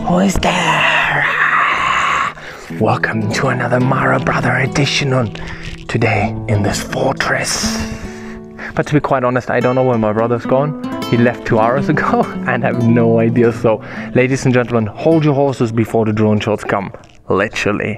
Who is there? Welcome to another Marobrothers edition on today in this fortress. But to be quite honest, I don't know where my brother's gone. He left 2 hours ago and I have no idea. So, ladies and gentlemen, hold your horses before the drone shots come. Literally.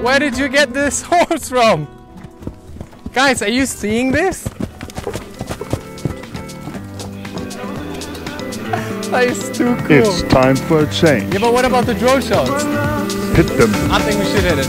Where did you get this horse from? Guys, are you seeing this? That is too cool. It's time for a change. Yeah, but what about the drone shots? Hit them. I think we should hit it.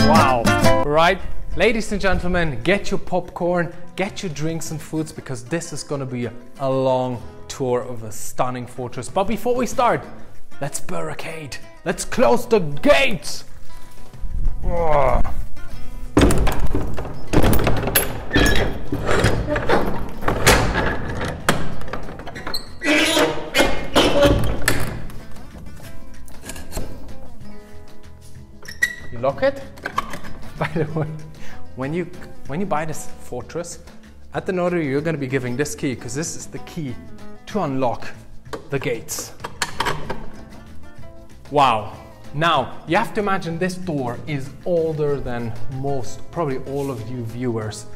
Wow. Right, ladies and gentlemen, get your popcorn, get your drinks and foods, because this is gonna be a long tour of a stunning fortress. But before we start, let's barricade. Let's close the gates. Oh. You lock it? By the way, when you buy this fortress, at the notary you're going to be giving this key, because this is the key to unlock the gates. Wow. Now, you have to imagine this door is older than most, probably all of you viewers.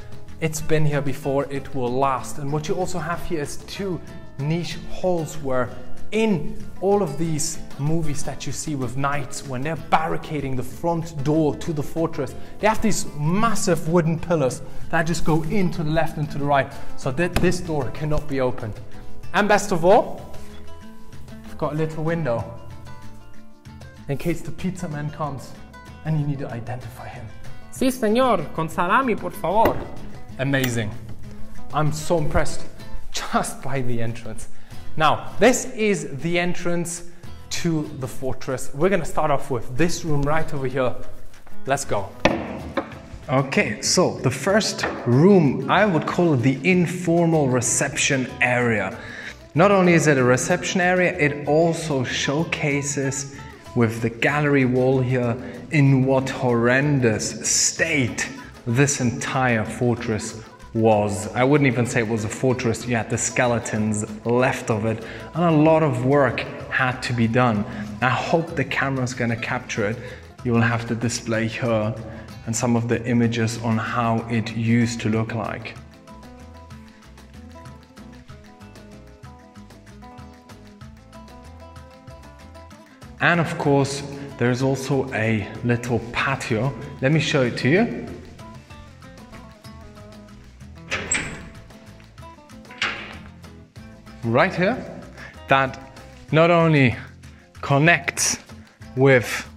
It's been here before, it will last. And what you also have here is 2 niche holes where in all of these movies that you see with knights, when they're barricading the front door to the fortress, they have these massive wooden pillars that just go in to the left and to the right, so that this door cannot be opened. And best of all, I've got a little window in case the pizza man comes and you need to identify him. Sí, señor, con salami, por favor. Amazing. I'm so impressed just by the entrance. Now, this is the entrance to the fortress. We're gonna start off with this room right over here. Let's go. Okay, so the first room, I would call it the informal reception area. Not only is it a reception area, it also showcases with the gallery wall here in what horrendous state this entire fortress was. I wouldn't even say it was a fortress. You had the skeletons left of it, and a lot of work had to be done. I hope the camera's gonna capture it. You will have to display here and some of the images on how it used to look like. And of course, there's also a little patio. Let me show it to you. Right here, that not only connects with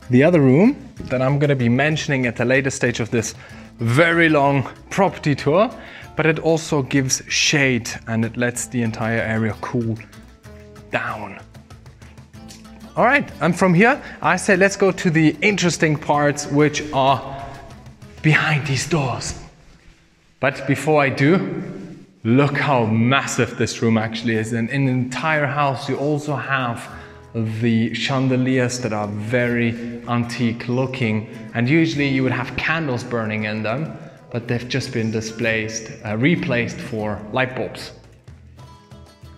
the other room that I'm going to be mentioning at the later stage of this very long property tour, but it also gives shade and it lets the entire area cool down. All right, and from here, I say let's go to the interesting parts, which are behind these doors. But before I do, look how massive this room actually is. And in the entire house, you also have the chandeliers that are very antique looking. And usually you would have candles burning in them, but they've just been replaced for light bulbs.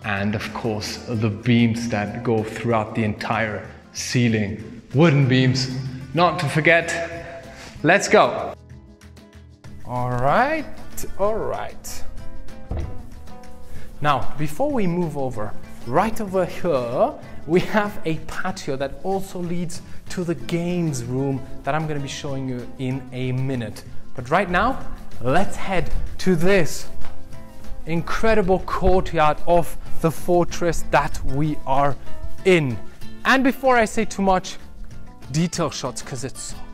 And of course, the beams that go throughout the entire ceiling. Wooden beams, not to forget. Let's go. All right. Now, before we move over, right over here, we have a patio that also leads to the games room that I'm going to be showing you in a minute. But right now, let's head to this incredible courtyard of the fortress that we are in. And before I say too much, detail shots, because it's so beautiful.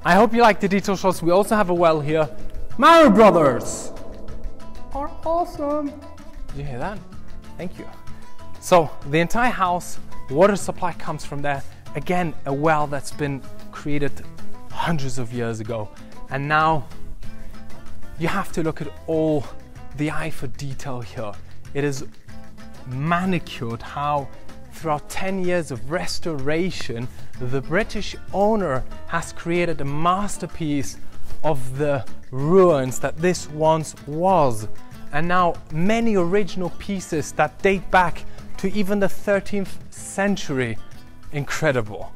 I hope you like the detail shots. We also have a well here. Marobrothers are awesome. Did you hear that? Thank you. So the entire house, water supply comes from there. Again, a well that's been created hundreds of years ago. And now you have to look at all the eye for detail here. It is manicured how throughout 10 years of restoration, the British owner has created a masterpiece of the ruins that this once was. And now many original pieces that date back to even the 13th century. Incredible.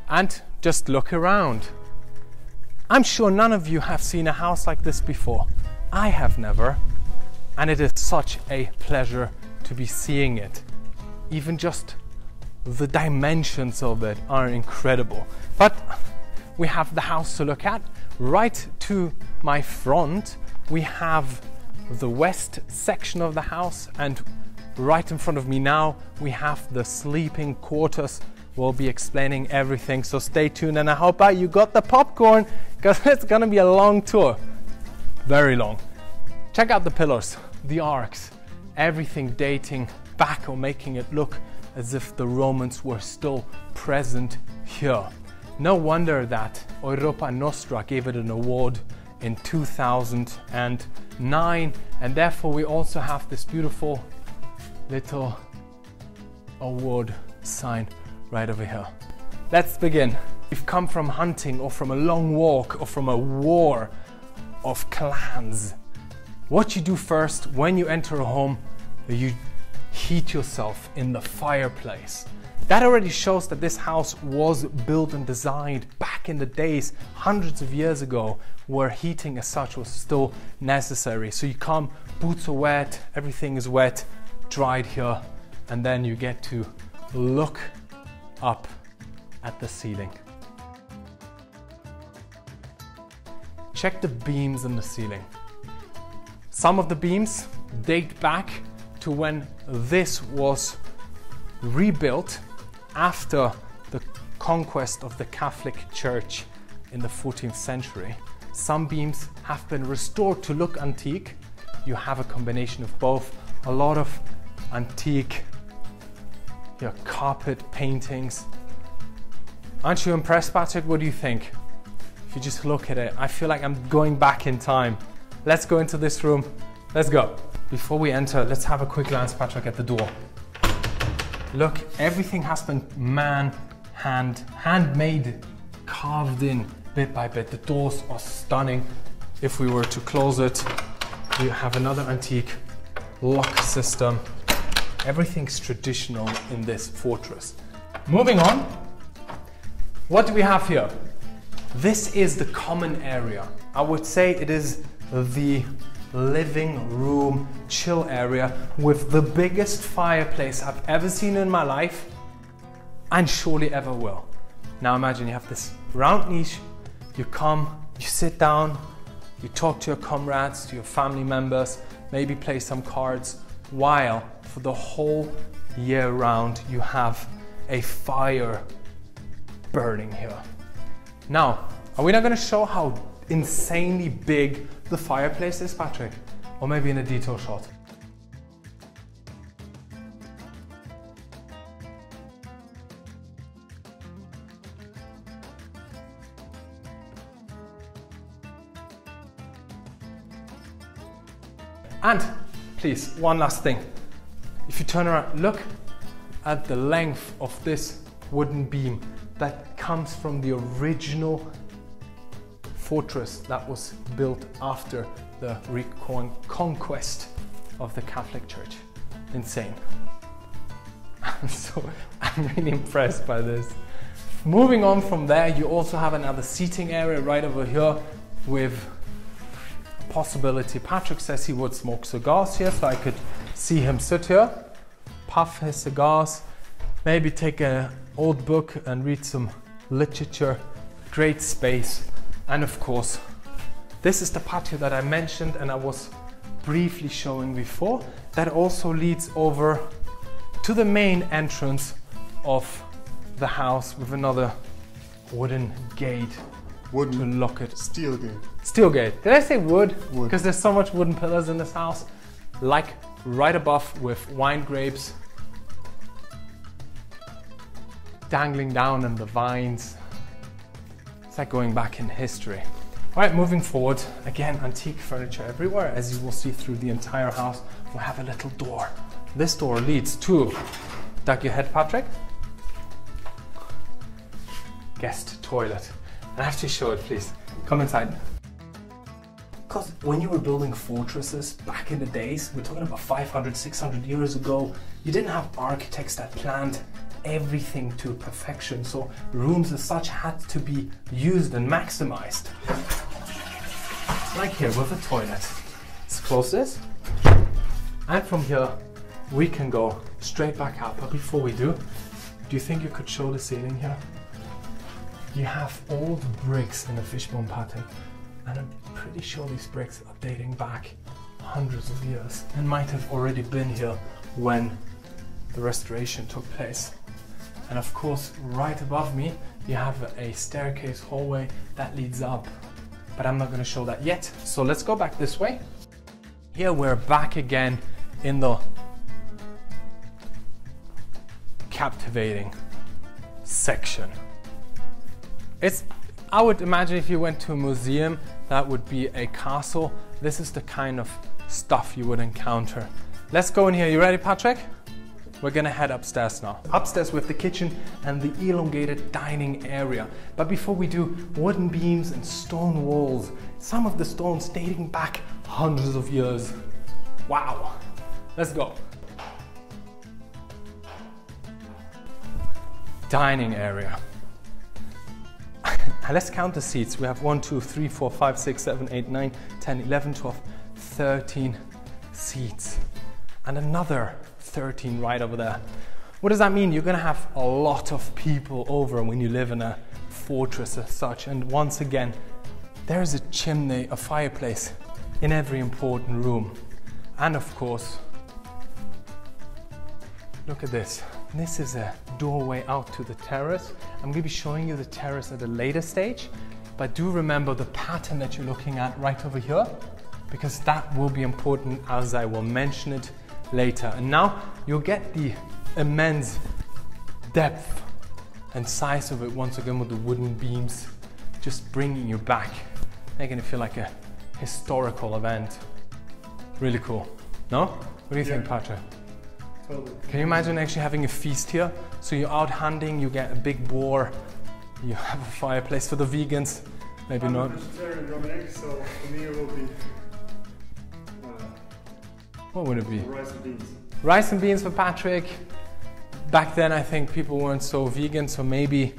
And just look around. I'm sure none of you have seen a house like this before. I have never. And it is such a pleasure to be seeing it. Even just the dimensions of it are incredible. But we have the house to look at. Right to my front, we have the west section of the house, and right in front of me now, we have the sleeping quarters. We'll be explaining everything, so stay tuned, and I hope you got the popcorn, because it's gonna be a long tour. Very long. Check out the pillars, the arcs, everything dating back or making it look as if the Romans were still present here. No wonder that Europa Nostra gave it an award in 2009, and therefore we also have this beautiful little award sign right over here. Let's begin. We've come from hunting or from a long walk or from a war of clans. What you do first when you enter a home, you heat yourself in the fireplace. That already shows that this house was built and designed back in the days, hundreds of years ago, where heating as such was still necessary. So you come, boots are wet, everything is wet, dried here, and then you get to look up at the ceiling. Check the beams in the ceiling. Some of the beams date back to when this was rebuilt after the conquest of the Catholic Church in the 14th century. Some beams have been restored to look antique. You have a combination of both. A lot of antique carpet paintings. Aren't you impressed, Patrick? What do you think? If you just look at it, I feel like I'm going back in time. Let's go into this room. Let's go. Before we enter, let's have a quick glance, Patrick, at the door. Look, everything has been handmade, carved in bit by bit. The doors are stunning. If we were to close it, you have another antique lock system. Everything's traditional in this fortress. Moving on, what do we have here? This is the common area. I would say it is the living room chill area with the biggest fireplace I've ever seen in my life and surely ever will. Now imagine you have this round niche, you come, you sit down, you talk to your comrades, to your family members, maybe play some cards, while for the whole year round you have a fire burning here. Now, are we not going to show how insanely big the fireplace is, Patrick? Or maybe in a detail shot? And please, one last thing. If you turn around, look at the length of this wooden beam that comes from the original fortress that was built after the reconquest of the Catholic Church. Insane. I'm really impressed by this. Moving on from there, you also have another seating area right over here with a possibility. Patrick says he would smoke cigars here, so I could see him sit here, puff his cigars, maybe take an old book and read some literature. Great space. And of course, this is the patio that I mentioned and I was briefly showing before. That also leads over to the main entrance of the house with another wooden gate to lock it. Steel gate. Steel gate. Did I say wood? Wood. Because there's so much wooden pillars in this house. Like right above with wine grapes dangling down in the vines. It's like going back in history. All right, moving forward, again, antique furniture everywhere. As you will see through the entire house, we have a little door. This door leads to, duck your head, Patrick, guest toilet. And I have to show it, please. Come inside. Because when you were building fortresses back in the days, we're talking about 500, 600 years ago, you didn't have architects that planned everything to perfection, so rooms as such had to be used and maximized. Like here with a toilet. Let's close this. And from here, we can go straight back up. But before we do you think you could show the ceiling here? You have old bricks in the fishbone pattern, and I'm pretty sure these bricks are dating back hundreds of years and might have already been here when the restoration took place. And of course, right above me, you have a staircase hallway that leads up, but I'm not going to show that yet. So let's go back this way. Here we're back again in the captivating section. I would imagine if you went to a museum, that would be a castle. This is the kind of stuff you would encounter. Let's go in here. You ready, Patrick? We're gonna head upstairs now. Upstairs with the kitchen and the elongated dining area. But before we do, wooden beams and stone walls. Some of the stones dating back hundreds of years. Wow. Let's go. Dining area. Let's count the seats. We have 1, 2, 3, 4, 5, 6, 7, 8, 9, 10, 11, 12, 13 seats. And another 13 right over there. What does that mean? You're gonna have a lot of people over when you live in a fortress as such. And once again, there's a chimney, a fireplace in every important room. And of course, look at this. This is a doorway out to the terrace. I'm gonna be showing you the terrace at a later stage. but do remember the pattern that you're looking at right over here, because that will be important as I will mention it later. And now you'll get the immense depth and size of it once again with the wooden beams just bringing you back, making it feel like a historical event. Really cool, no? What do you think, Patrick? Totally. Can you imagine actually having a feast here? So you're out hunting, you get a big boar, you have a fireplace for the vegans, maybe not. I'm a vegetarian, Dominik, so for me it will be What would it be? rice and beans. Rice and beans for Patrick. Back then I think people weren't so vegan, so maybe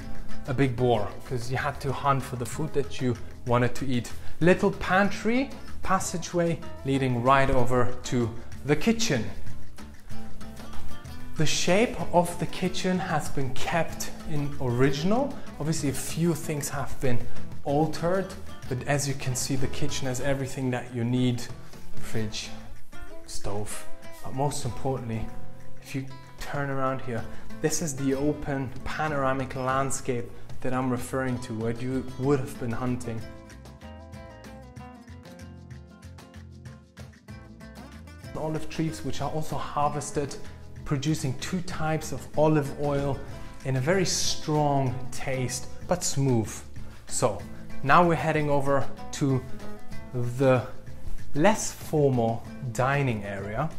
a big boar, because you had to hunt for the food that you wanted to eat. Little pantry, passageway leading right over to the kitchen. The shape of the kitchen has been kept in original. Obviously a few things have been altered, but as you can see the kitchen has everything that you need. Fridge, stove, but most importantly, if you turn around here, this is the open panoramic landscape that I'm referring to, where you would have been hunting. Olive trees which are also harvested, producing 2 types of olive oil in a very strong taste, but smooth. So now we're heading over to the less formal dining area,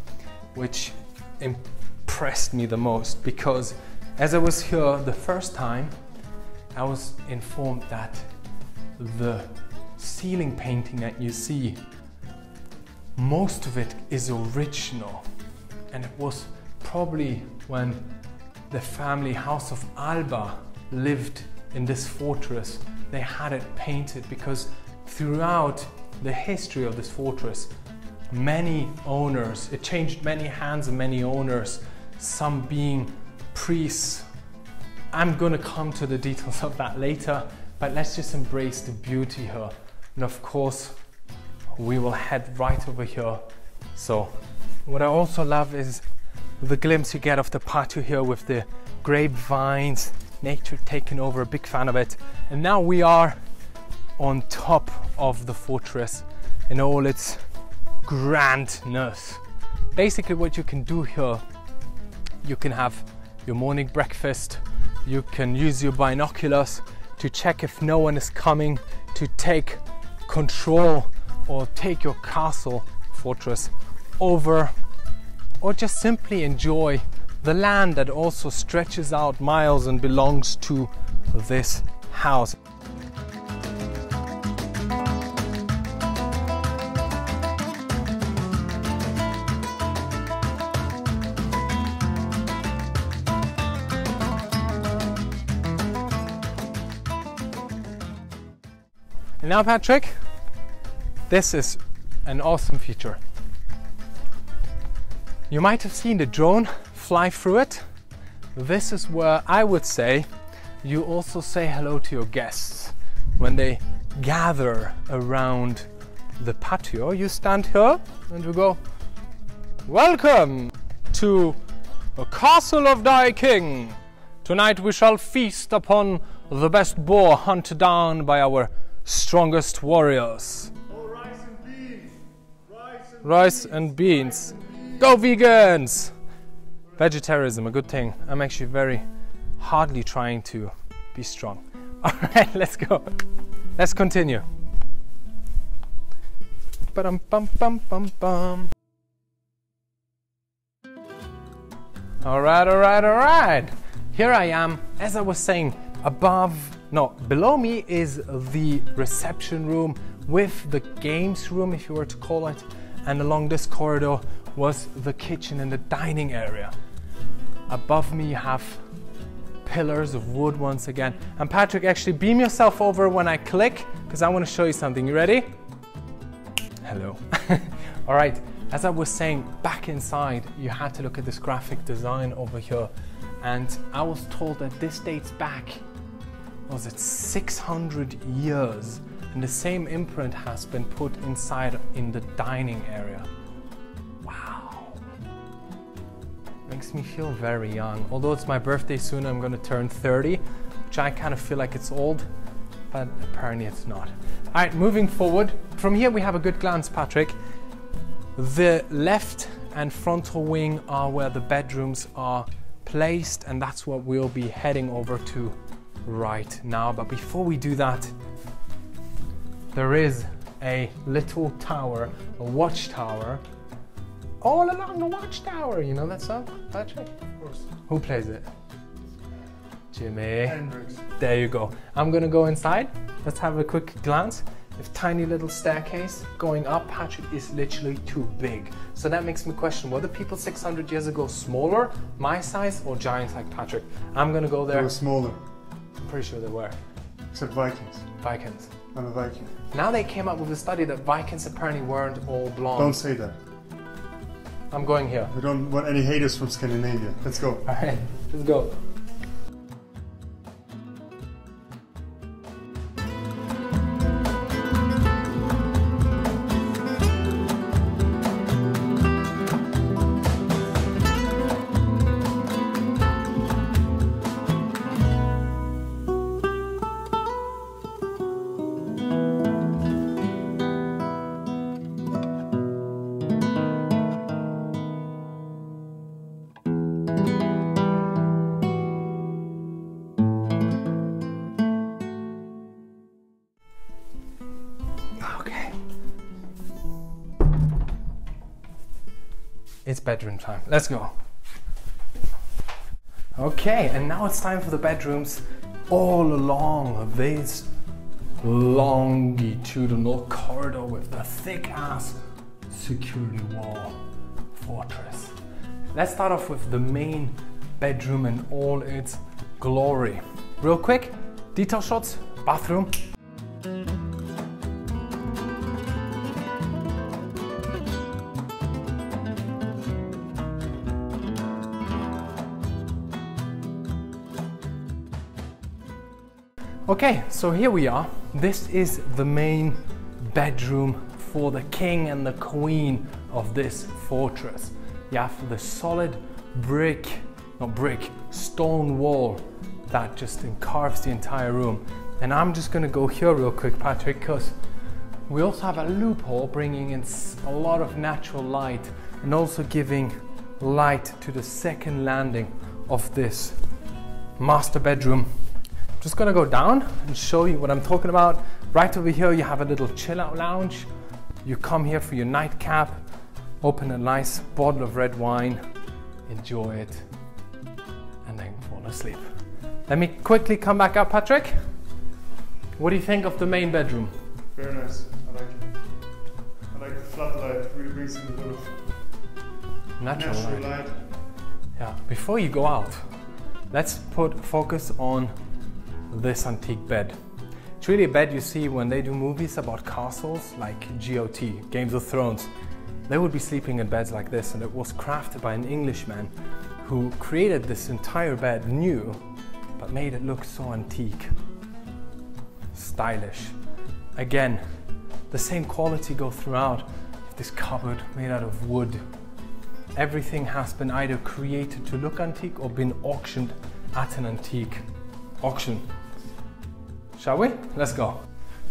which impressed me the most, because as I was here the first time, I was informed that the ceiling painting that you see, most of it is original, and it was probably when the family house of Alba lived in this fortress, they had it painted, because throughout the history of this fortress, many owners, it changed many hands and many owners, some being priests. I'm gonna come to the details of that later, but let's just embrace the beauty here. And of course, we will head right over here. So what I also love is the glimpse you get of the patio here with the grapevines, nature taking over, a big fan of it. And now we are on top of the fortress in all its grandness. Basically what you can do here, you can have your morning breakfast, you can use your binoculars to check if no one is coming to take control or take your castle, fortress over, or just simply enjoy the land that also stretches out miles and belongs to this house. And now, Patrick, this is an awesome feature. You might have seen the drone fly through it. This is where I would say you also say hello to your guests. When they gather around the patio, you stand here and you go, "Welcome to the castle of thy king. Tonight we shall feast upon the best boar hunted down by our strongest warriors." Oh, rice and beans! Rice and beans. Go vegans! Vegetarianism, a good thing. I'm actually very hardly trying to be strong. Alright, let's go. Let's continue. Ba-dum-bum-bum-bum-bum. Alright. Here I am, as I was saying, below me is the reception room with the games room, if you were to call it, and along this corridor was the kitchen and the dining area. Above me you have pillars of wood once again. And Patrick, actually beam yourself over when I click, because I want to show you something. You ready? Hello. All right, as I was saying, back inside you had to look at this graphic design over here, and I was told that this dates back, was it 600 years, and the same imprint has been put inside in the dining area. Wow, makes me feel very young. Although it's my birthday soon, I'm gonna turn 30, which I kind of feel like it's old. but apparently it's not. All right, moving forward. From here we have a good glance, Patrick. The left and frontal wing are where the bedrooms are placed, and that's what we'll be heading over to right now. But before we do that, there is a little tower, a watchtower, all along the watchtower. You know that song, Patrick? Of course. Who plays it? Jimmy. Hendrix. There you go. I'm gonna go inside. Let's have a quick glance. A tiny little staircase going up. Patrick is literally too big. So that makes me question, were the people 600 years ago smaller, my size, or giants like Patrick? I'm gonna go They there. were smaller, I'm pretty sure they were. except Vikings. Vikings. I'm a Viking. Now they came up with a study that Vikings apparently weren't all blonde. Don't say that. I'm going here. We don't want any haters from Scandinavia. Let's go. All right, let's go. Okay. It's bedroom time. Let's go. Okay, and now it's time for the bedrooms all along this longitudinal corridor with the thick ass security wall fortress. Let's start off with the main bedroom in all its glory. Real quick, detail shots, bathroom. Okay, so here we are. This is the main bedroom for the king and the queen of this fortress. You have the solid stone wall that just carves the entire room. And I'm just gonna go here real quick, Patrick, because we also have a loophole bringing in a lot of natural light and also giving light to the second landing of this master bedroom. Just gonna go down and show you what I'm talking about. Right over here you have a little chill out lounge. You come here for your nightcap, open a nice bottle of red wine, enjoy it, and then fall asleep. Let me quickly come back up, Patrick. What do you think of the main bedroom? Very nice. I like it. I like the floodlight. Really brings in a bit of Natural light. light. Yeah. Before you go out, let's put focus on this antique bed. It's really a bed you see when they do movies about castles like GOT, Games of Thrones. They would be sleeping in beds like this, and it was crafted by an Englishman who created this entire bed new, but made it look so antique, stylish. Again, the same quality go throughout. This cupboard made out of wood. Everything has been either created to look antique or been auctioned at an antique auction. Shall we? Let's go.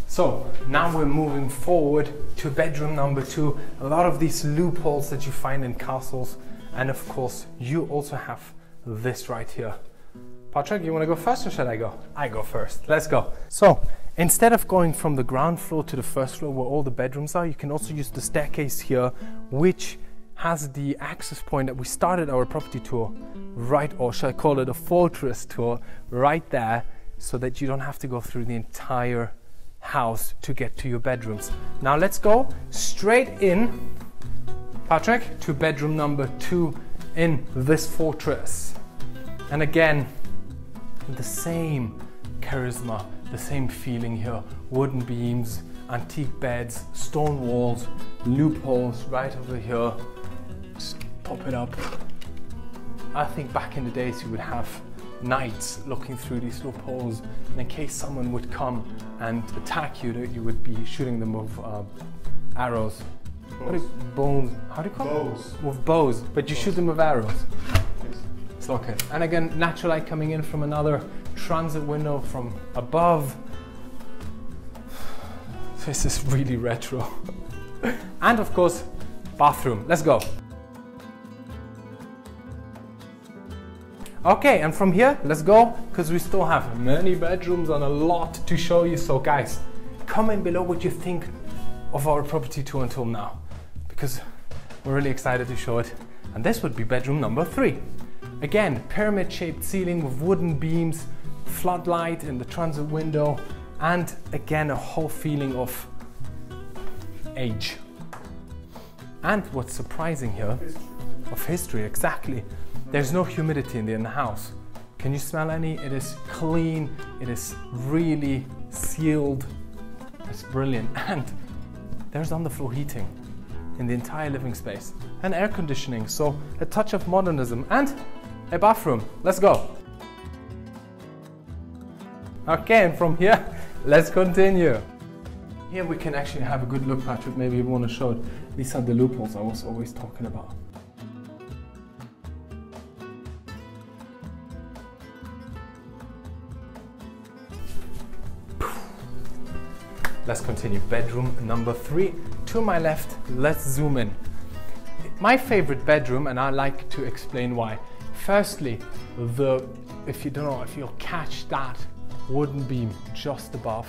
So now we're moving forward to bedroom number 2. A lot of these loopholes that you find in castles, and of course you also have this right here. Patrick, you want to go first or should I go? I go first. Let's go. So instead of going from the ground floor to the first floor where all the bedrooms are, you can also use the staircase here, which has the access point that we started our property tour right, or shall I call it a fortress tour, right there, so that you don't have to go through the entire house to get to your bedrooms. Now let's go straight in, Patrick, to bedroom number 2 in this fortress. And again, the same charisma, the same feeling here. Wooden beams, antique beds, stone walls, loopholes right over here. Just pop it up. I think back in the days you would have knights looking through these loopholes, and in case someone would come and attack you, that you would be shooting them with arrows. Bows. How do you call Bows. it? With bows, but you shoot them with arrows. Yes. It's okay. And again, natural light coming in from another transit window from above. This is really retro. And of course, bathroom. Let's go. Okay, and from here, let's go, because we still have many bedrooms and a lot to show you. So guys, comment below what you think of our property tour until now, because we're really excited to show it. And this would be bedroom number 3. Again, pyramid-shaped ceiling with wooden beams, floodlight in the transit window, and again, a whole feeling of age. And what's surprising here, of history, exactly. There's no humidity in the house. Can you smell any? It is clean, it is really sealed. It's brilliant. And there's underfloor heating in the entire living space and air conditioning. So a touch of modernism and a bathroom. Let's go. Okay, and from here, let's continue. Here we can actually have a good look, Patrick. Maybe you want to show it. These are the loopholes I was always talking about. Let's continue. Bedroom number 3. To my left, let's zoom in. My favorite bedroom, and I like to explain why. Firstly, if you don't know, if you'll catch that wooden beam just above.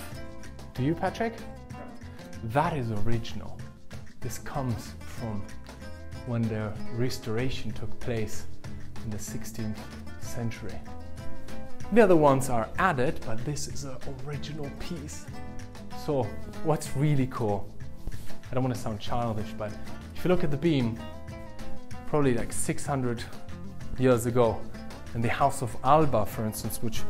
Do you, Patrick? Yeah. That is original. This comes from when the restoration took place in the 16th century. The other ones are added, but this is an original piece. So what's really cool, I don't want to sound childish, but if you look at the beam, probably like 600 years ago, in the House of Alba, for instance, which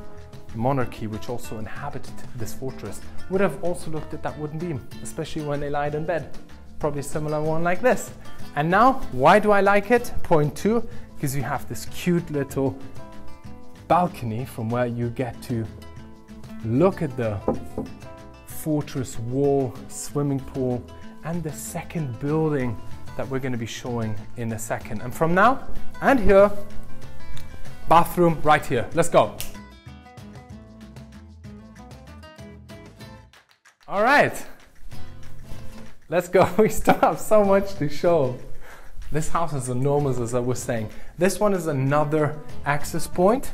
monarchy, which also inhabited this fortress, would have also looked at that wooden beam, especially when they lied in bed. Probably a similar one like this. And now, why do I like it? Point 2, because you have this cute little balcony from where you get to look at the fortress wall, swimming pool, and the second building that we're going to be showing in a second. And from now and here, bathroom right here. Let's go. All right, let's go. We still have so much to show. This house is enormous, as I was saying. This one is another access point.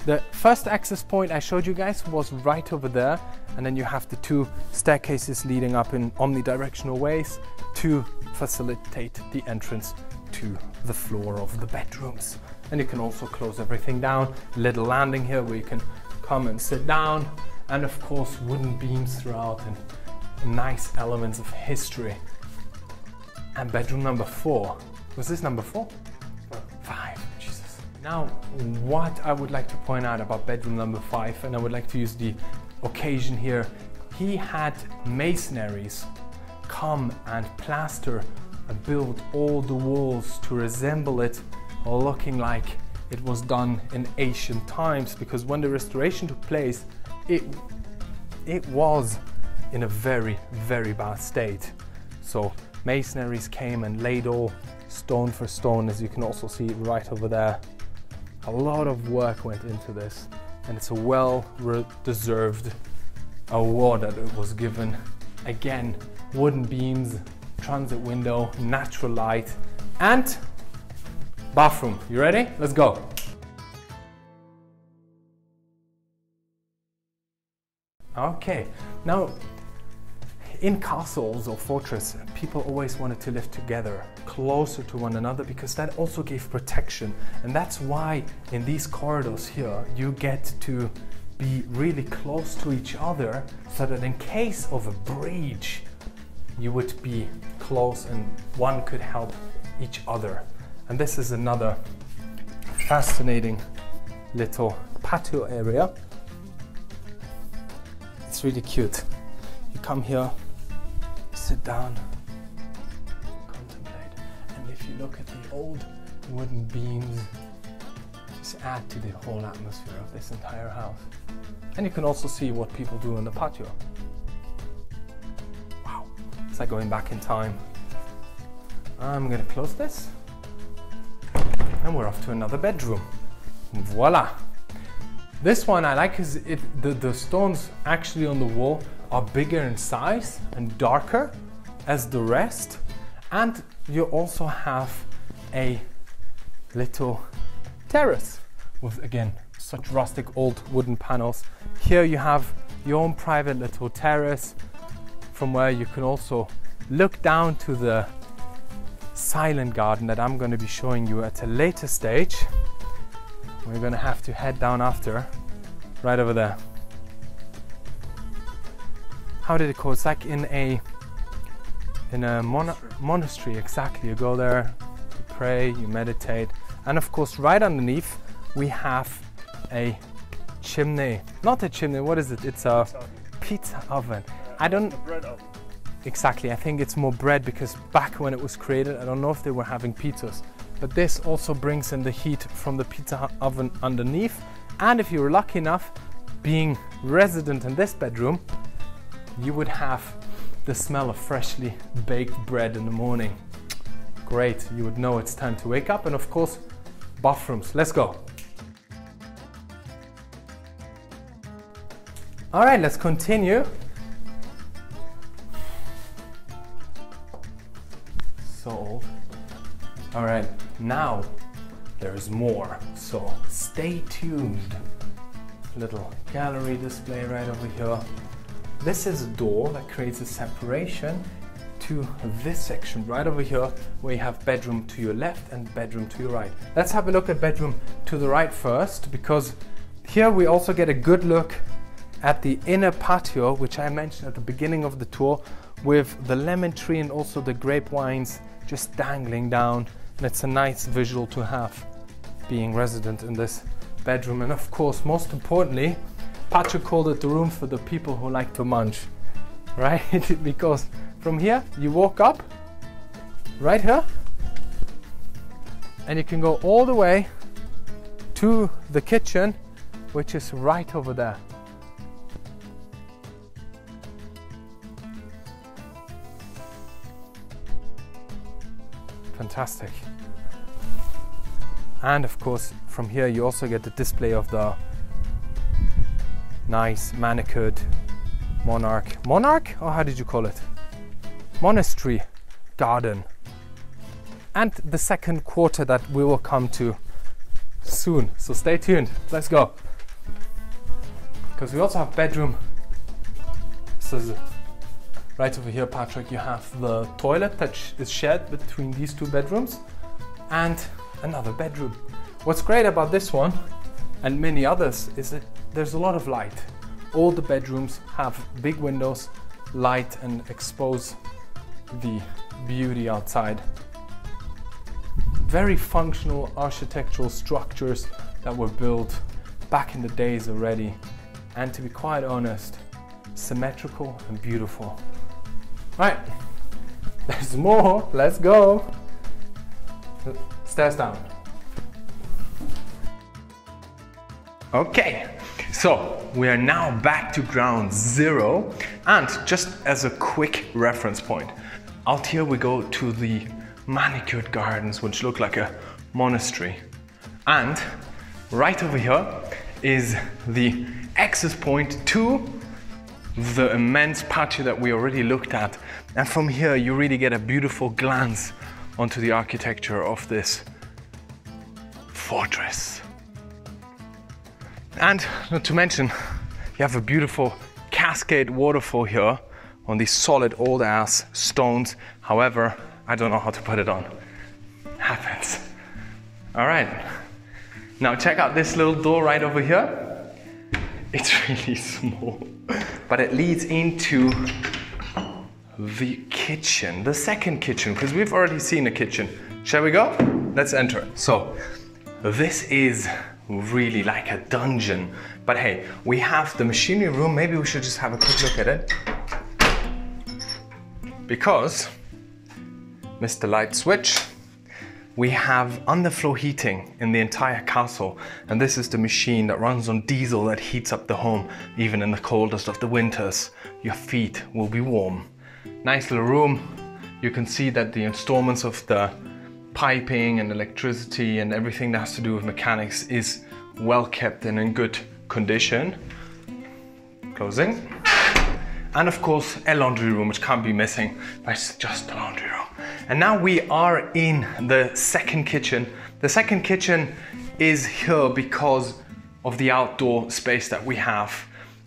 The first access point I showed you guys was right over there, and then you have the 2 staircases leading up in omnidirectional ways to facilitate the entrance to the floor of the bedrooms. And you can also close everything down. Little landing here where you can come and sit down, and of course wooden beams throughout and nice elements of history. And bedroom number 4. Was this number 4? 5. Now, what I would like to point out about bedroom number 5, and I would like to use the occasion here, he had masonries come and plaster and build all the walls to resemble it, looking like it was done in ancient times, because when the restoration took place, it was in a very, very bad state. So masonries came and laid all stone for stone, as you can also see right over there. A lot of work went into this, and it's a well-deserved award that it was given. Again, wooden beams, transit window, natural light, and bathroom. You ready? Let's go. Okay, now in castles or fortress, people always wanted to live together, closer to one another, because that also gave protection. And that's why in these corridors here, you get to be really close to each other, so that in case of a breach, you would be close and one could help each other. And this is another fascinating little patio area. It's really cute. You come here, sit down, contemplate, and if you look at the old wooden beams, just add to the whole atmosphere of this entire house. And you can also see what people do in the patio. Wow, it's like going back in time. I'm gonna close this, and we're off to another bedroom. Voila! This one I like, because the stones actually on the wall are bigger in size and darker as the rest. And you also have a little terrace with, again, such rustic old wooden panels. Here you have your own private little terrace from where you can also look down to the silent garden that I'm going to be showing you at a later stage. We're going to have to head down after, right over there. How did it call? It's like in a monastery, exactly. You go there, you pray, you meditate, and of course right underneath we have a chimney. Not a chimney, what is it? It's a pizza oven. I don't... bread oven. Exactly, I think it's more bread because back when it was created, I don't know if they were having pizzas. But this also brings in the heat from the pizza oven underneath. And if you were lucky enough, being resident in this bedroom, you would have the smell of freshly baked bread in the morning. Great, you would know it's time to wake up. And of course, bathrooms. Let's go. All right, let's continue. So old. All right, now there's more, so stay tuned. Little gallery display right over here. This is a door that creates a separation to this section right over here, where you have bedroom to your left and bedroom to your right. Let's have a look at bedroom to the right first, because here we also get a good look at the inner patio, which I mentioned at the beginning of the tour, with the lemon tree and also the grape vines just dangling down. And it's a nice visual to have being resident in this bedroom. And of course, most importantly, Patrick called it the room for the people who like to munch, right? Because from here you walk up right here and you can go all the way to the kitchen, which is right over there. Fantastic. And of course, from here you also get the display of the nice manicured monarch, or how did you call it? Monastery garden. And the second quarter that we will come to soon. So stay tuned. Let's go. Because we also have bedroom. So right over here, Patrick, you have the toilet that is shared between these two bedrooms and another bedroom. What's great about this one and many others is that there's a lot of light. All the bedrooms have big windows, light, and expose the beauty outside. Very functional architectural structures that were built back in the days already. And to be quite honest, symmetrical and beautiful. Right, there's more, let's go. Stairs down. Okay, so we are now back to ground zero. And just as a quick reference point, out here we go to the manicured gardens, which look like a monastery. And right over here is the access point to the immense patio that we already looked at. And from here you really get a beautiful glance onto the architecture of this fortress. And not to mention, you have a beautiful cascade waterfall here on these solid old ass stones. However, I don't know how to put it on. Happens. All right, now check out this little door right over here. It's really small, but it leads into the kitchen, the second kitchen, because we've already seen a kitchen. Shall we go? Let's enter. So this is really like a dungeon, but hey, we have the machinery room. Maybe we should just have a quick look at it, because Mr. Light Switch, we have underfloor heating in the entire castle, and this is the machine that runs on diesel that heats up the home. Even in the coldest of the winters, your feet will be warm. Nice little room. You can see that the installments of the piping and electricity and everything that has to do with mechanics is well kept and in good condition. Closing. And of course, a laundry room, which can't be missing, but it's just a laundry room. And now we are in the second kitchen. The second kitchen is here because of the outdoor space that we have.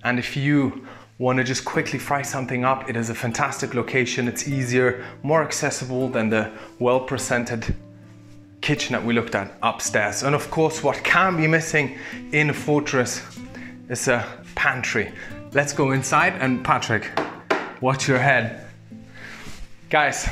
And if you want to just quickly fry something up, it is a fantastic location. It's easier, more accessible than the well-presented kitchen that we looked at upstairs. And of course, what can be missing in a fortress is a pantry. Let's go inside, and Patrick, watch your head. Guys,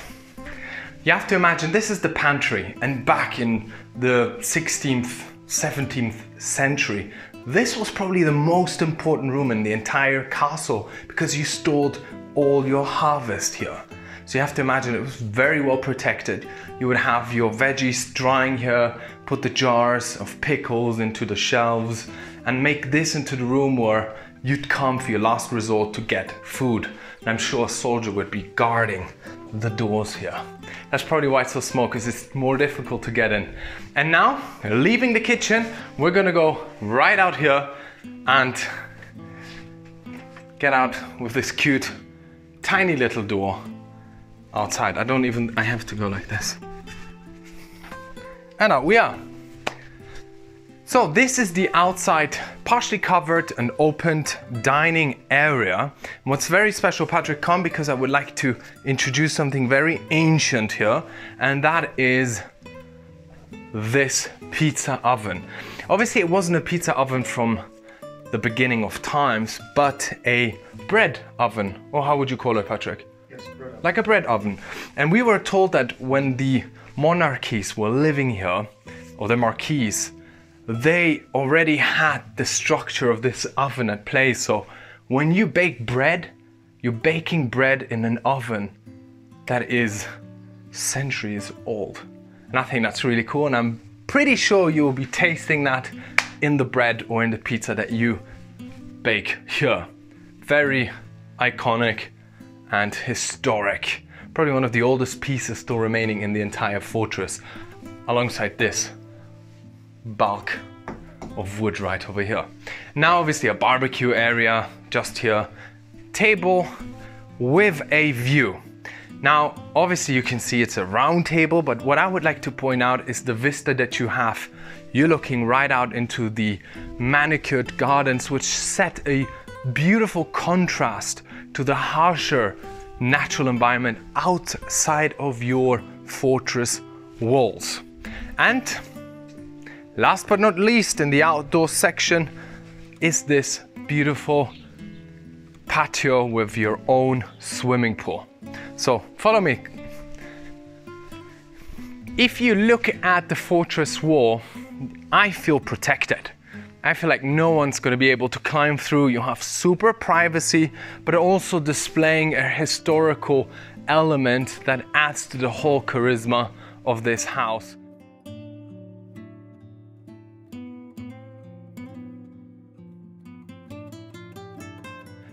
you have to imagine this is the pantry, and back in the 16th, 17th century, this was probably the most important room in the entire castle because you stored all your harvest here. So you have to imagine it was very well protected. You would have your veggies drying here, put the jars of pickles into the shelves, and make this into the room where you'd come for your last resort to get food. And I'm sure a soldier would be guarding the doors here. That's probably why it's so small, because it's more difficult to get in. And now, leaving the kitchen, we're gonna go right out here and get out with this cute, tiny little door outside. I have to go like this. And out we are. So this is the outside, partially covered and opened dining area. And what's very special, Patrick, come, because I would like to introduce something very ancient here, and that is this pizza oven. Obviously, it wasn't a pizza oven from the beginning of times, but a bread oven. Or how would you call it, Patrick? Yes, bread oven. Like a bread oven. And we were told that when the monarchies were living here, or the Marqués, they already had the structure of this oven at play. So when you bake bread, you're baking bread in an oven that is centuries old. And I think that's really cool, and I'm pretty sure you will be tasting that in the bread or in the pizza that you bake here. Very iconic and historic. Probably one of the oldest pieces still remaining in the entire fortress, alongside this bulk of wood right over here. Now obviously a barbecue area just here, table with a view. Now obviously you can see it's a round table, but what I would like to point out is the vista that you have. You're looking right out into the manicured gardens, which set a beautiful contrast to the harsher natural environment outside of your fortress walls. And last but not least, in the outdoor section is this beautiful patio with your own swimming pool. So follow me. If you look at the fortress wall, I feel protected. I feel like no one's going to be able to climb through. You have super privacy, but also displaying a historical element that adds to the whole charisma of this house.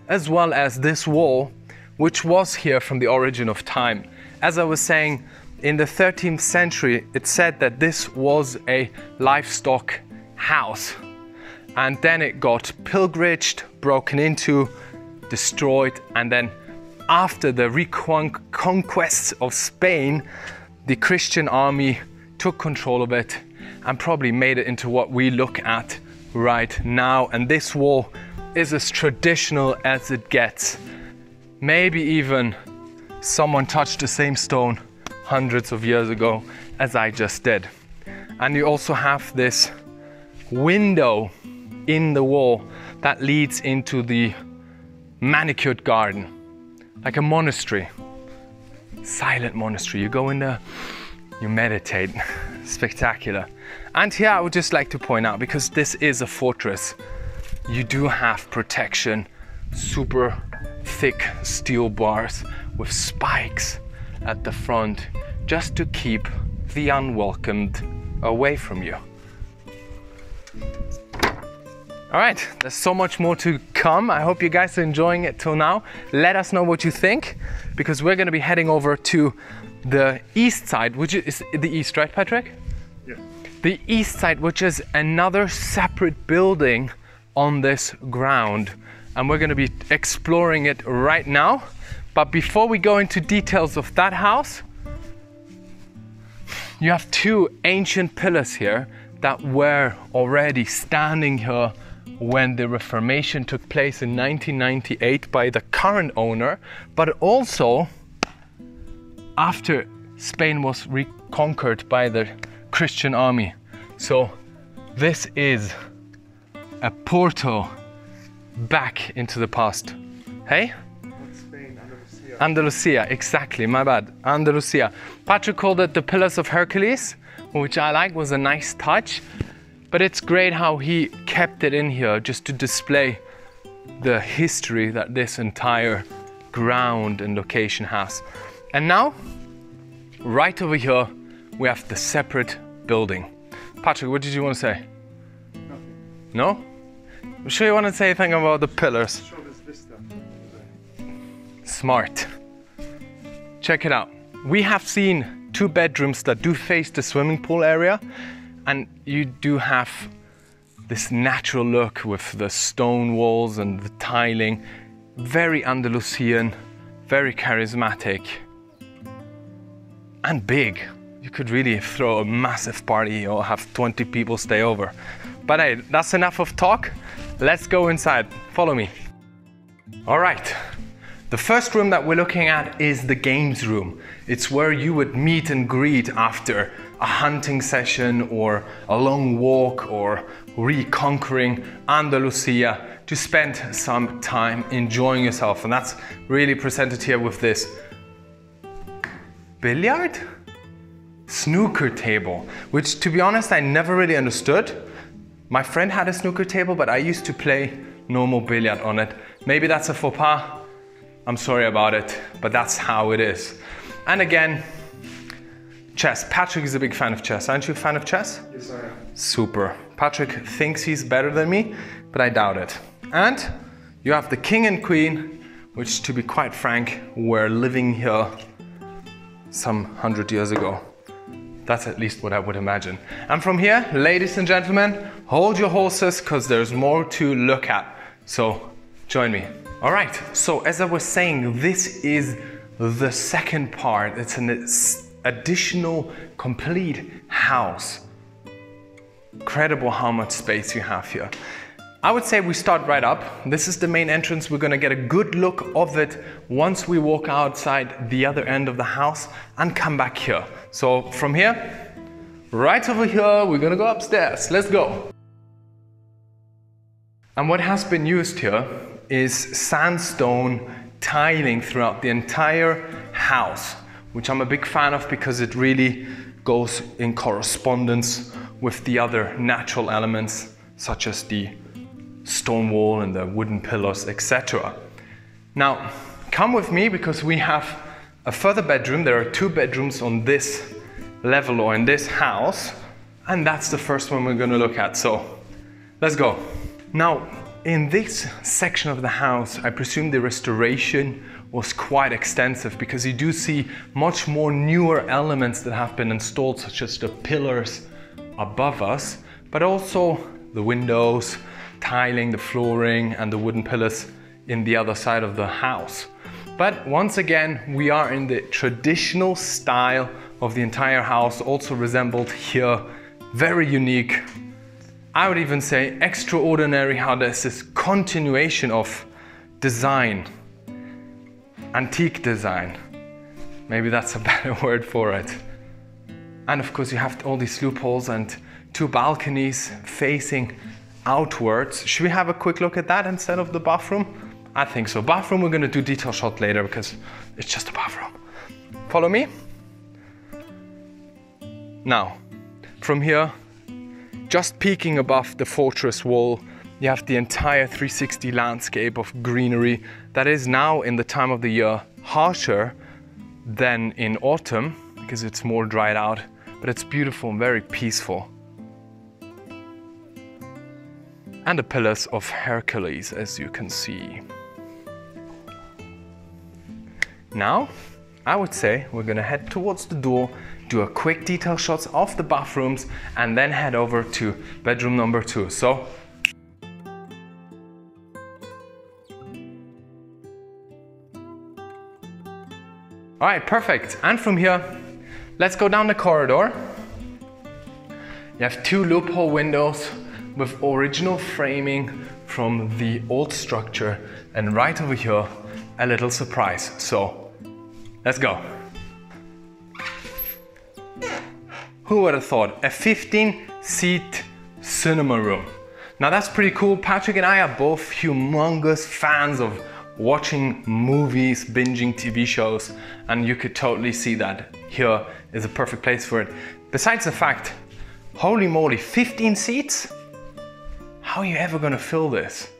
As well as this wall, which was here from the origin of time. As I was saying, in the 13th century, it said that this was a livestock house. And then it got pillaged, broken into, destroyed, and then after the reconquests of Spain, the Christian army took control of it and probably made it into what we look at right now. And this wall is as traditional as it gets. Maybe even someone touched the same stone hundreds of years ago as I just did. And you also have this window in the wall that leads into the manicured garden, like a monastery, silent monastery. You go in there, you meditate. Spectacular. And here I would just like to point out, because this is a fortress, you do have protection, super thick steel bars with spikes at the front, just to keep the unwelcomed away from you. All right, there's so much more to come. I hope you guys are enjoying it till now. Let us know what you think, because we're gonna be heading over to the east side, which is the east, right, Patrick? Yeah. The east side, which is another separate building on this ground. and we're going to be exploring it right now. But before we go into details of that house, you have two ancient pillars here that were already standing here when the Reformation took place in 1998 by the current owner, but also after Spain was reconquered by the Christian army. So this is a portal back into the past. Hey? Not Spain, Andalusia. Andalusia, exactly, my bad. Andalusia. Patrick called it the Pillars of Hercules, which I like, was a nice touch. But it's great how he kept it in here just to display the history that this entire ground and location has. And now, right over here, we have the separate building. Patrick, what did you want to say? Nothing. No? I'm sure you want to say anything about the pillars. Show this vista. Smart. Check it out. We have seen two bedrooms that do face the swimming pool area, and you do have this natural look with the stone walls and the tiling. Very Andalusian, very charismatic, and big. You could really throw a massive party or have 20 people stay over. But hey, that's enough of talk. Let's go inside. Follow me. All right. The first room that we're looking at is the games room. It's where you would meet and greet after a hunting session or a long walk or reconquering Andalusia to spend some time enjoying yourself. And that's really presented here with this billiard? Snooker table, which to be honest, I never really understood. My friend had a snooker table, but I used to play normal billiard on it. Maybe that's a faux pas. I'm sorry about it, but that's how it is. And again, chess. Patrick is a big fan of chess. Aren't you a fan of chess? Yes, I am. Super. Patrick thinks he's better than me, but I doubt it. And you have the king and queen, which to be quite frank, were living here some 100 years ago. That's at least what I would imagine. And from here, ladies and gentlemen, hold your horses because there's more to look at. So join me. All right, so as I was saying, this is the second part. It's an additional complete house. Incredible how much space you have here. I would say we start right up. This is the main entrance. We're gonna get a good look of it once we walk outside the other end of the house and come back here. So from here, right over here, we're gonna go upstairs. Let's go. And what has been used here is sandstone tiling throughout the entire house, which I'm a big fan of because it really goes in correspondence with the other natural elements, such as the stone wall and the wooden pillars, etc. Now, come with me because we have a further bedroom. There are two bedrooms on this level or in this house, and that's the first one we're going to look at. So let's go. Now, in this section of the house, I presume the restoration was quite extensive because you do see much more newer elements that have been installed, such as the pillars above us, but also the windows, tiling, the flooring, and the wooden pillars in the other side of the house. But once again, we are in the traditional style of the entire house, also resembled here. Very unique. I would even say extraordinary how there's this continuation of design, antique design. Maybe that's a better word for it. And of course you have all these loopholes and two balconies facing outwards. Should we have a quick look at that instead of the bathroom? I think so. Bathroom we're gonna do detail shot later because it's just a bathroom. Follow me. Now, from here, just peeking above the fortress wall, you have the entire 360 landscape of greenery that is now in the time of the year harsher than in autumn because it's more dried out, but it's beautiful and very peaceful. And the pillars of Hercules, as you can see. Now, I would say we're gonna head towards the door, do a quick detail shots of the bathrooms, and then head over to bedroom number 2. So, All right, perfect. And from here, let's go down the corridor. You have 2 loophole windows with original framing from the old structure, and right over here, a little surprise. So, let's go. Who would have thought? A 15-seat cinema room. Now that's pretty cool. Patrick and I are both humongous fans of watching movies, binging TV shows, and you could totally see that here is a perfect place for it. Besides the fact, holy moly, 15 seats? How are you ever gonna fill this?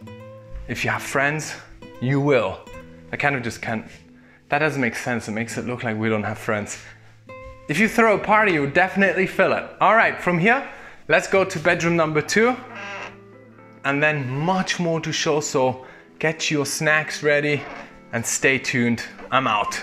If you have friends, you will. I kind of just can't. That doesn't make sense. It makes it look like we don't have friends. If you throw a party, you would definitely fill it. All right, from here, let's go to bedroom number 2. And then much more to show, so get your snacks ready and stay tuned. I'm out.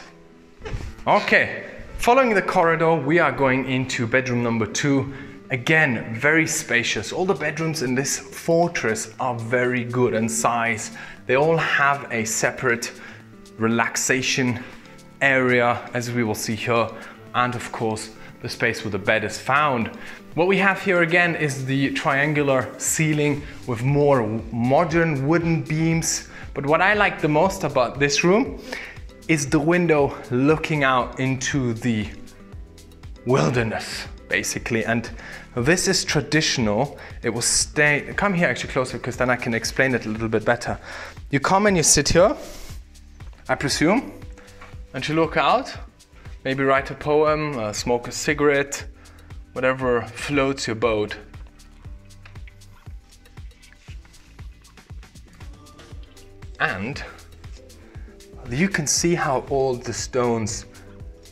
Okay, following the corridor, we are going into bedroom number 2. Again, very spacious. All the bedrooms in this fortress are very good in size. They all have a separate relaxation area, as we will see here, and of course, the space where the bed is found. What we have here again is the triangular ceiling with more modern wooden beams. But what I like the most about this room is the window looking out into the wilderness, basically. And this is traditional. It will stay, come here actually closer, because then I can explain it a little bit better. You come and you sit here, I presume, and you look out, maybe write a poem, smoke a cigarette, whatever floats your boat. And you can see how old the stones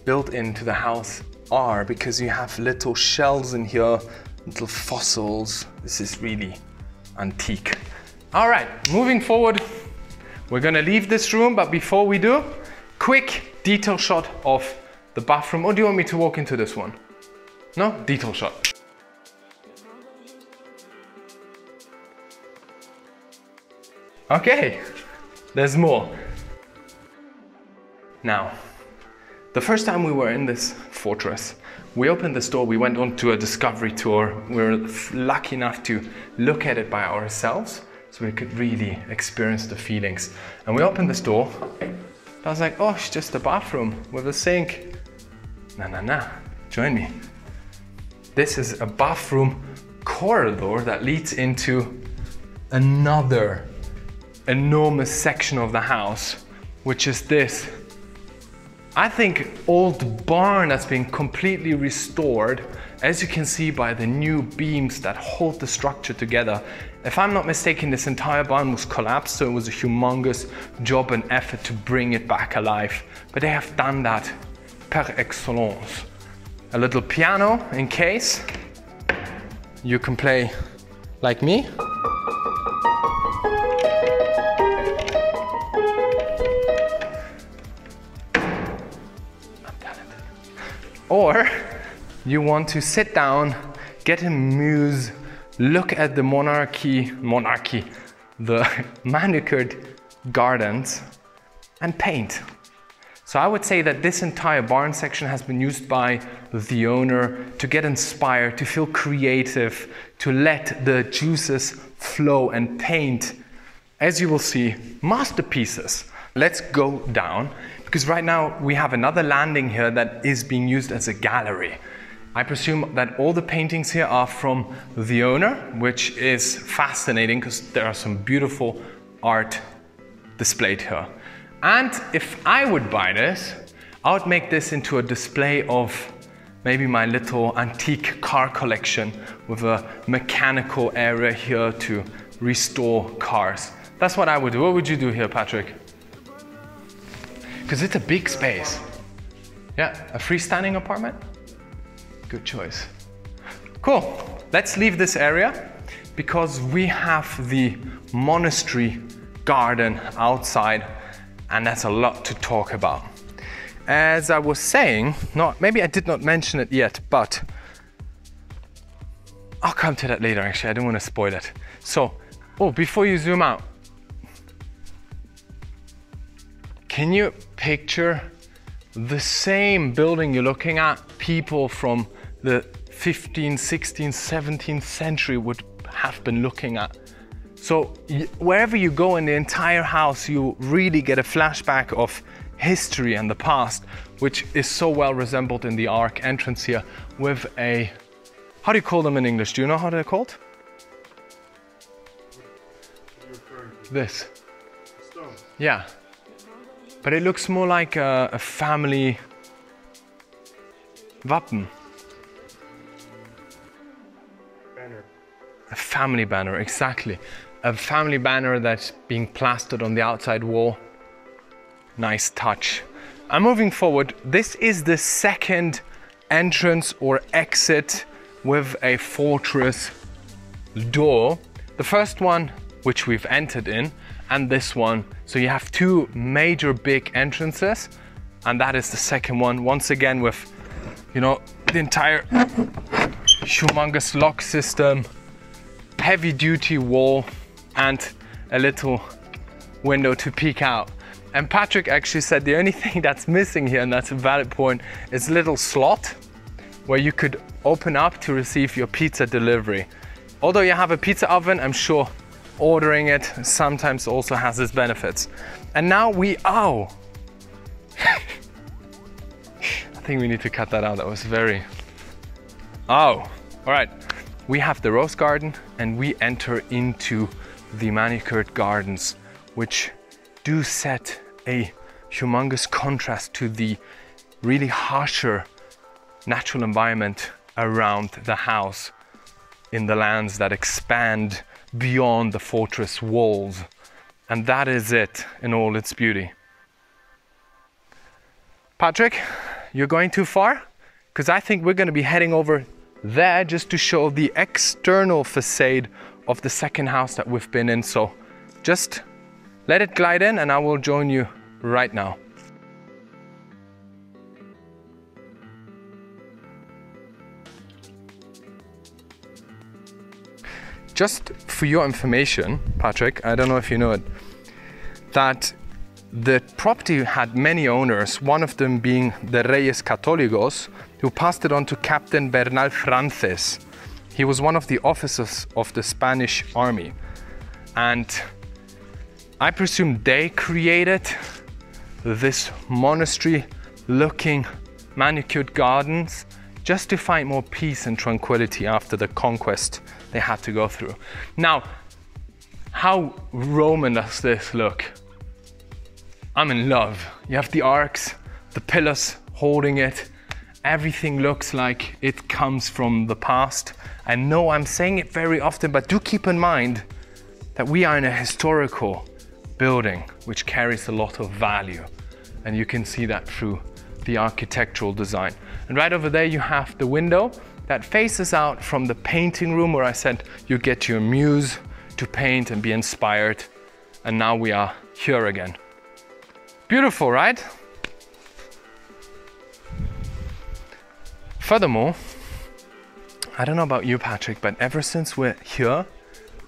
built into the house are, because you have little shells in here, little fossils. This is really antique. All right, moving forward, we're gonna leave this room, but before we do, quick detail shot of the bathroom. Or do you want me to walk into this one? No? Detail shot. Okay, there's more. Now, the first time we were in this fortress, we opened this door, we went on to a discovery tour. We were lucky enough to look at it by ourselves, so we could really experience the feelings. And we opened this door, I was like, oh, it's just a bathroom with a sink. Nah, join me. This is a bathroom corridor that leads into another enormous section of the house, which is this, I think, old barn that's been completely restored, as you can see by the new beams that hold the structure together. If I'm not mistaken, this entire barn was collapsed, so it was a humongous job and effort to bring it back alive. But they have done that par excellence. A little piano in case you can play like me. Or you want to sit down, get a muse, look at the the manicured gardens, and paint. So I would say that this entire barn section has been used by the owner to get inspired, to feel creative, to let the juices flow and paint, as you will see, masterpieces. Let's go down, because right now we have another landing here that is being used as a gallery. I presume that all the paintings here are from the owner, which is fascinating because there are some beautiful art displayed here. And if I would buy this, I would make this into a display of maybe my little antique car collection with a mechanical area here to restore cars. That's what I would do. What would you do here, Patrick? Because it's a big space. Yeah, a freestanding apartment? Good choice. Cool, let's leave this area because we have the monastery garden outside, and that's a lot to talk about. As I was saying, maybe I did not mention it yet, but I'll come to that later actually, I don't want to spoil it. So, before you zoom out, can you picture the same building you're looking at, people from the 15th, 16th, 17th century would have been looking at. So wherever you go in the entire house, you really get a flashback of history and the past, which is so well resembled in the arc entrance here with a, how do you call them in English? Do you know how they're called? This. Stone. Yeah. But it looks more like a family wappen. Banner. A family banner, exactly. A family banner that's being plastered on the outside wall. Nice touch. I'm moving forward. This is the second entrance or exit with a fortress door. The first one, which we've entered in, and this one. So you have two major big entrances, and that is the second one. Once again with, you know, the entire humongous lock system, heavy duty wall, and a little window to peek out. And Patrick actually said the only thing that's missing here, and that's a valid point, is a little slot where you could open up to receive your pizza delivery. Although you have a pizza oven, I'm sure ordering it sometimes also has its benefits. And now we, I think we need to cut that out. That was very, all right. We have the rose garden and we enter into the manicured gardens, which do set a humongous contrast to the really harsher natural environment around the house in the lands that expand beyond the fortress walls. And that is it in all its beauty. Patrick, you're going too far? Because I think we're going to be heading over there just to show the external facade of the second house that we've been in. So just let it glide in and I will join you right now. Just for your information, Patrick, I don't know if you know it, that the property had many owners, one of them being the Reyes Católicos, who passed it on to Captain Bernal Frances. He was one of the officers of the Spanish army. And I presume they created this monastery-looking manicured gardens just to find more peace and tranquility after the conquest they had to go through. Now, how Roman does this look? I'm in love. You have the arcs, the pillars holding it. Everything looks like it comes from the past. I know I'm saying it very often, but do keep in mind that we are in a historical building which carries a lot of value. And you can see that through the architectural design. And right over there you have the window that faces out from the painting room where I said you get your muse to paint and be inspired. And now we are here again. Beautiful, right? Furthermore, I don't know about you, Patrick, but ever since we're here,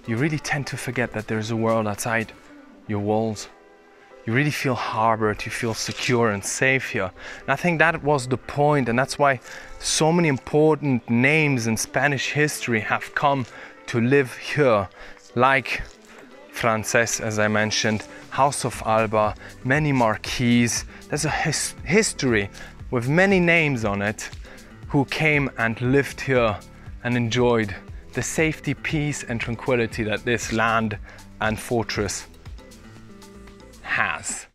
you really tend to forget that there's a world outside your walls. You really feel harbored, you feel secure and safe here. And I think that was the point, and that's why so many important names in Spanish history have come to live here, like Frances, as I mentioned, House of Alba, many Marqués. There's a history with many names on it who came and lived here and enjoyed the safety, peace and tranquility that this land and fortress has.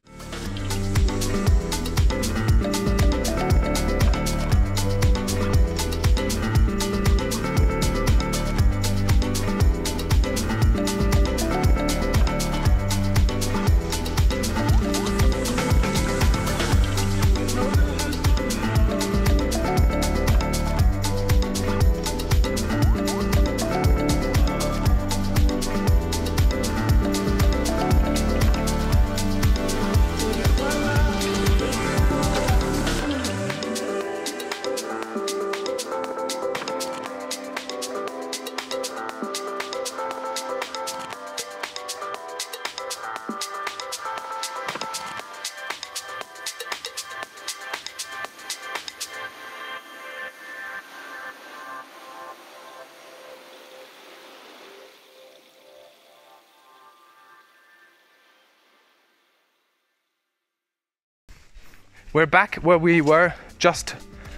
We're back where we were just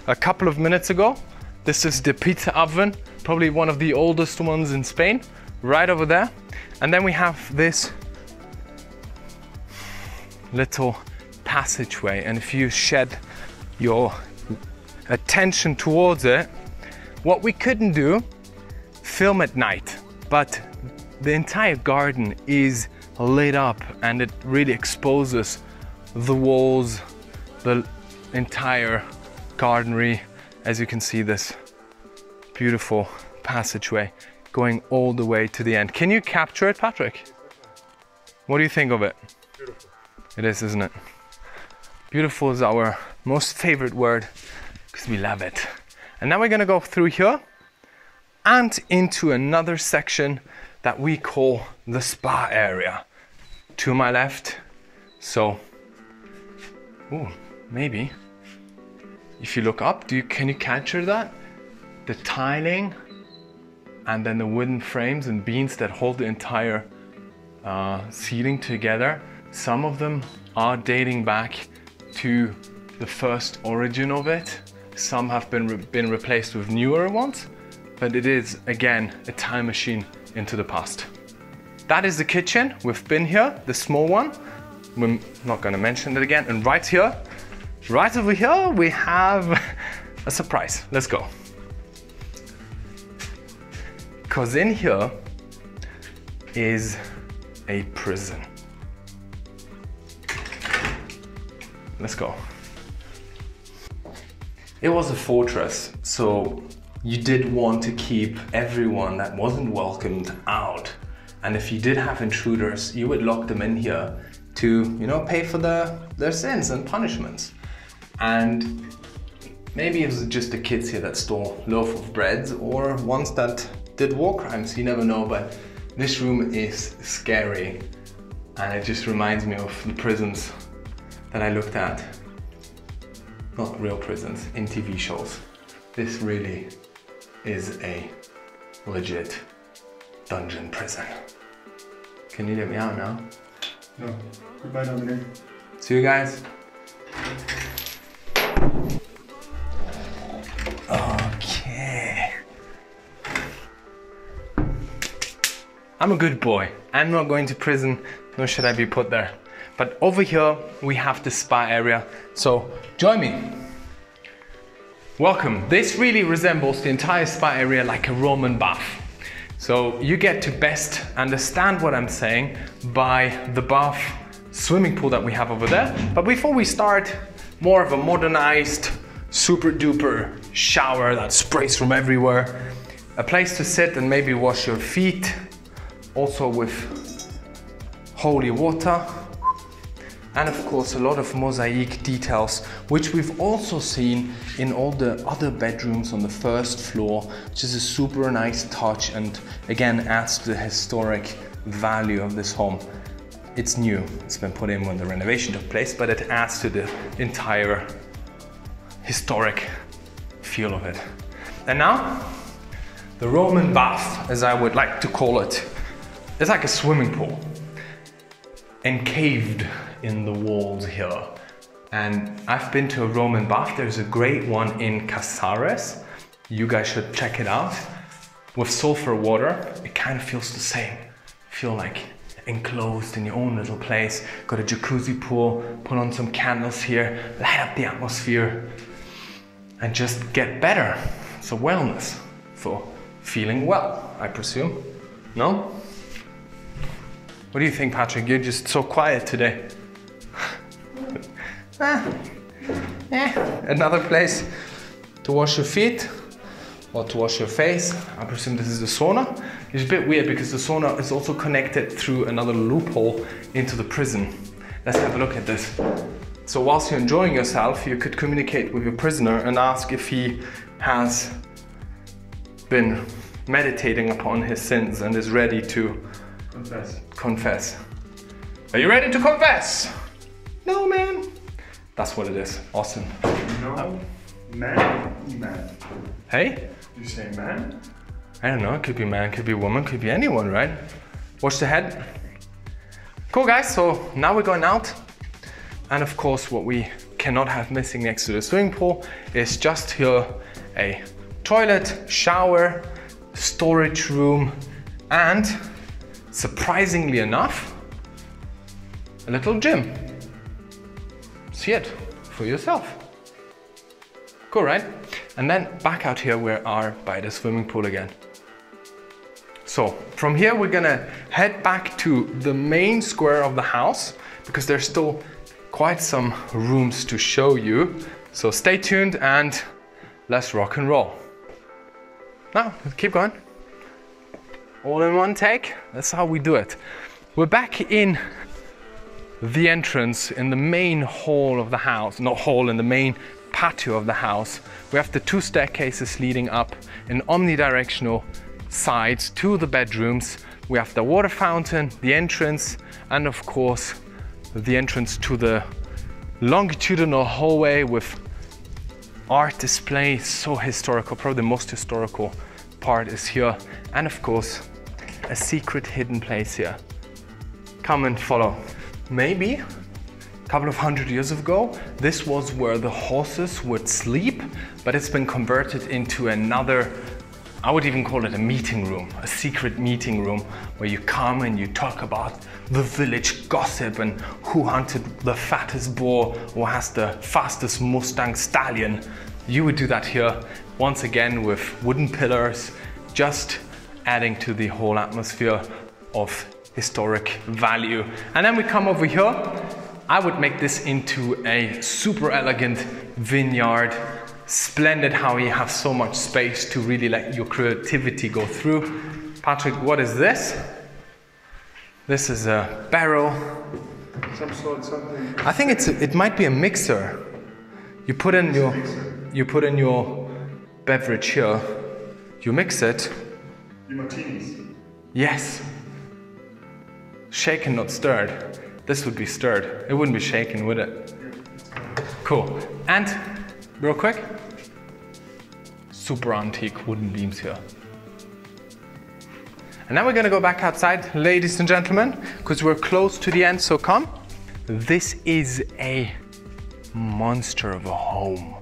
a couple of minutes ago. This is the pizza oven, probably one of the oldest ones in Spain, right over there. And then we have this little passageway, and if you shed your attention towards it, what we couldn't do, film at night, but the entire garden is lit up and it really exposes the walls, the entire gardenery. As you can see, this beautiful passageway going all the way to the end. Can you capture it, Patrick? What do you think of it? Beautiful. It is, isn't it? Beautiful is our most favorite word because we love it. And now we're gonna go through here and into another section that we call the spa area. To my left. So, ooh, maybe if you look up, can you capture that? The tiling and then the wooden frames and beams that hold the entire ceiling together. Some of them are dating back to the first origin of it. Some have been replaced with newer ones, but it is again a time machine into the past. That is the kitchen. We've been here, the small one. We're not gonna mention it again. And right here, right over here, we have a surprise. Let's go. Because in here is a prison. Let's go. It was a fortress, so you did want to keep everyone that wasn't welcomed out. And if you did have intruders, you would lock them in here to, you know, pay for their sins and punishments. And maybe it was just the kids here that stole loaf of bread or ones that did war crimes, you never know, but this room is scary. And it just reminds me of the prisons that I looked at. Not real prisons, in TV shows. This really is a legit dungeon prison. Can you let me out now? No. Goodbye, Dominik. See you guys. Okay. I'm a good boy. I'm not going to prison, nor should I be put there. But over here, we have the spa area. So join me. Welcome. This really resembles the entire spa area like a Roman bath. So you get to best understand what I'm saying by the bath swimming pool that we have over there. But before we start, more of a modernized, super duper shower that sprays from everywhere. A place to sit and maybe wash your feet. Also with holy water. And of course a lot of mosaic details, which we've also seen in all the other bedrooms on the first floor, which is a super nice touch and again adds to the historic value of this home. It's new, it's been put in when the renovation took place, but it adds to the entire historic feel of it. And now, the Roman bath, as I would like to call it, is like a swimming pool, encaved in the walls here. And I've been to a Roman bath. There's a great one in Casares. You guys should check it out. With sulfur water, it kind of feels the same. Feel like enclosed in your own little place. Got a jacuzzi pool, put on some candles here, light up the atmosphere, and just get better. So wellness for feeling well, I presume. No? What do you think, Patrick? You're just so quiet today. Another place to wash your feet or to wash your face. I presume this is the sauna. It's a bit weird because the sauna is also connected through another loophole into the prison. Let's have a look at this. So whilst you're enjoying yourself, you could communicate with your prisoner and ask if he has been meditating upon his sins and is ready to confess. Are you ready to confess? No, man. That's what it is. Awesome. No. Man? Man. Hey? You say man? I don't know. It could be man, could be woman, could be anyone, right? Watch the head. Cool, guys. So now we're going out. And of course, what we cannot have missing next to the swimming pool is just here a toilet, shower, storage room, and surprisingly enough, a little gym. See it for yourself. Cool, right? And then back out here we are by the swimming pool again. So from here we're gonna head back to the main square of the house because there's still quite some rooms to show you. So stay tuned and let's rock and roll. Now, keep going. All in one take. That's how we do it. We're back in the entrance in the main hall of the house, not hall, in the main patio of the house. We have the 2 staircases leading up in omnidirectional sides to the bedrooms. We have the water fountain, the entrance, and of course the entrance to the longitudinal hallway with art display. So historical, probably the most historical part is here, and of course a secret hidden place here. Come and follow. Maybe a couple of 100 years ago this was where the horses would sleep, but it's been converted into another, I would even call it a meeting room, a secret meeting room where you come and you talk about the village gossip and who hunted the fattest boar or has the fastest Mustang stallion. You would do that here, once again with wooden pillars, just adding to the whole atmosphere of historic value. And then we come over here. I would make this into a super elegant vineyard. Splendid how you have so much space to really let your creativity go through. Patrick, what is this? This is a barrel. Some sort, something. I think it might be a mixer. You put in your beverage here. You mix it. The martinis. Yes. Shaken, not stirred. This would be stirred. It wouldn't be shaken, would it? Cool. And real quick, super antique wooden beams here. And now we're gonna go back outside, ladies and gentlemen, because we're close to the end, so come. This is a monster of a home.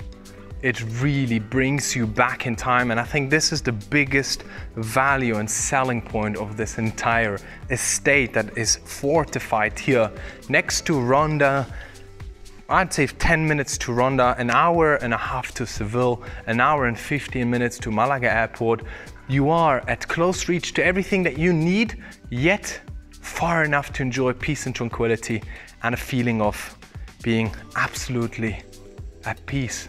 It really brings you back in time, and I think this is the biggest value and selling point of this entire estate that is fortified here next to Ronda. I'd say 10 minutes to Ronda, an hour and a half to Seville, an hour and 15 minutes to Málaga airport. You are at close reach to everything that you need, yet far enough to enjoy peace and tranquility and a feeling of being absolutely at peace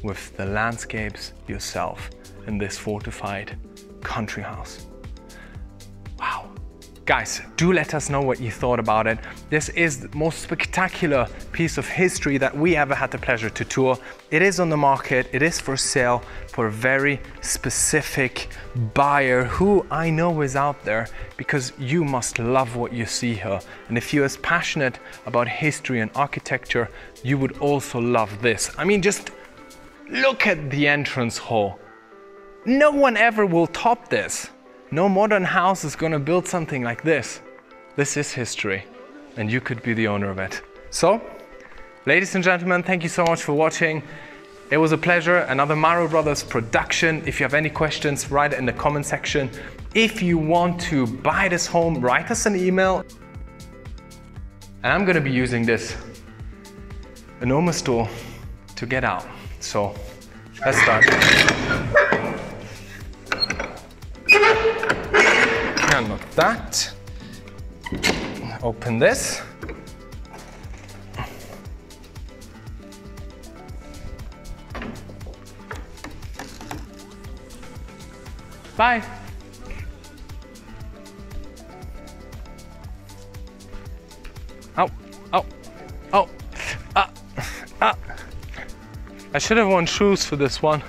with the landscapes yourself in this fortified country house. Wow. Guys, do let us know what you thought about it. This is the most spectacular piece of history that we ever had the pleasure to tour. It is on the market, it is for sale for a very specific buyer who I know is out there, because you must love what you see here. And if you're as passionate about history and architecture, you would also love this. I mean, just look at the entrance hall. No one ever will top this. No modern house is gonna build something like this. This is history, and you could be the owner of it. So, ladies and gentlemen, thank you so much for watching. It was a pleasure, another Marobrothers production. If you have any questions, write it in the comment section. If you want to buy this home, write us an email. And I'm gonna be using this enormous door to get out. So, let's start. Unlock that. Open this. Bye. Ow, ow, oh, I should have worn shoes for this one.